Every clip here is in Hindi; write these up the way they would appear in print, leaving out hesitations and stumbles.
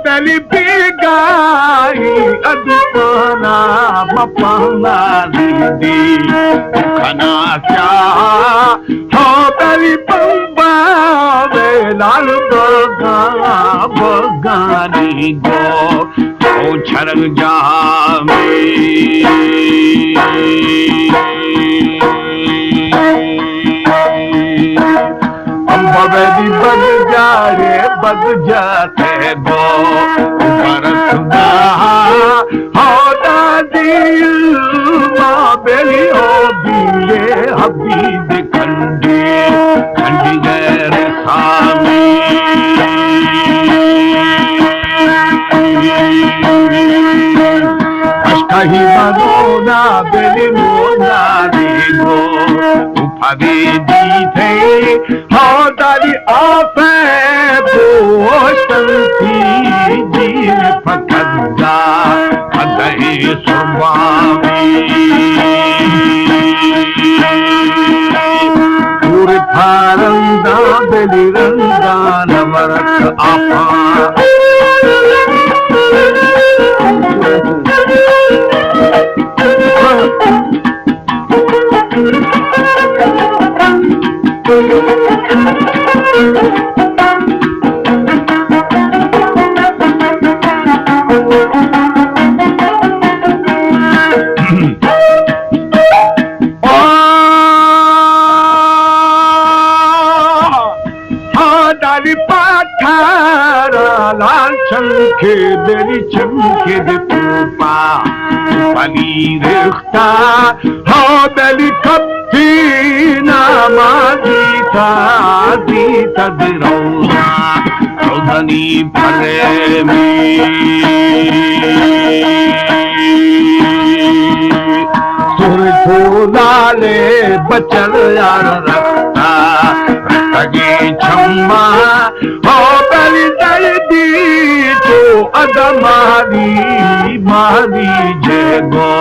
beli bigai adupana mapana didi kana kya ho beli pamba velal baga bagani go o charag jami बदी बग जाए बग जाते गो बरसदा हो दिल माँ बेली हो दिए हबीब खंडी खंडी गैर सामी कहीं मनोना बेली मोना गो उफागे दी थे हो दारी आपे बोशंती जीव फकदा अदही सुरवामी पूरे फारंदा बेली रंगा नवरक आपा लाल चमके बेरी चमके दे पूपा पानी रेख्ता हो बेली कप्ती नामा दीता दीता दिरोना रोदनी भरे में सुर फूलाले बचल यार रखता रखगे छम्मा हो बेली दर्दी तो अदमारी मारी जगो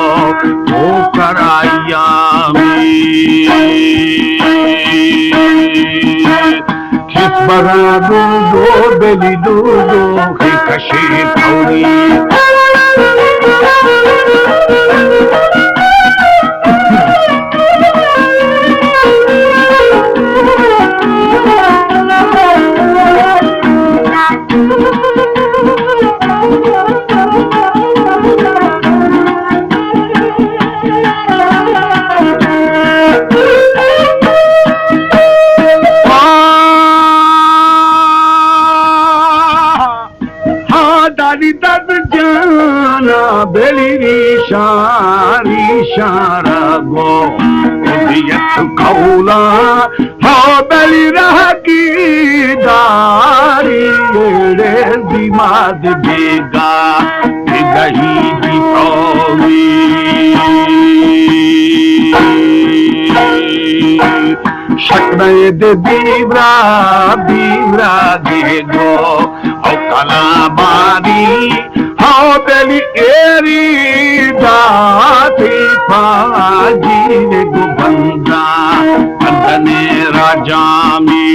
ओ कराया किस बरा दो बेली दो कशी थोड़ी बेली रिशारा गो उदियत कौला हो बेली रह की दारी रे दिमाग बेगा गही दीपोवी शक्ने दे बीवरा बीवरा दे गो औ कला बारी हो बेली एरी दाती पाजी ने गुबंदा बंदने राजामी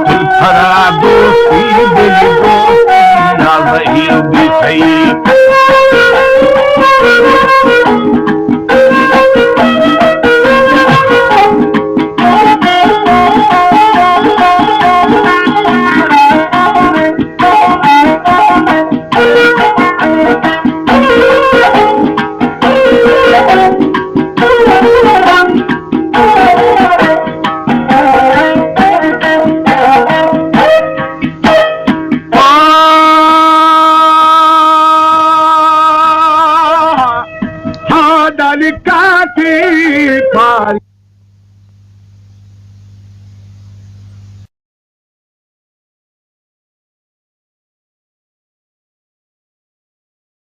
दिल भरा दोस्ती बेली दोस्ती ना वही बिछई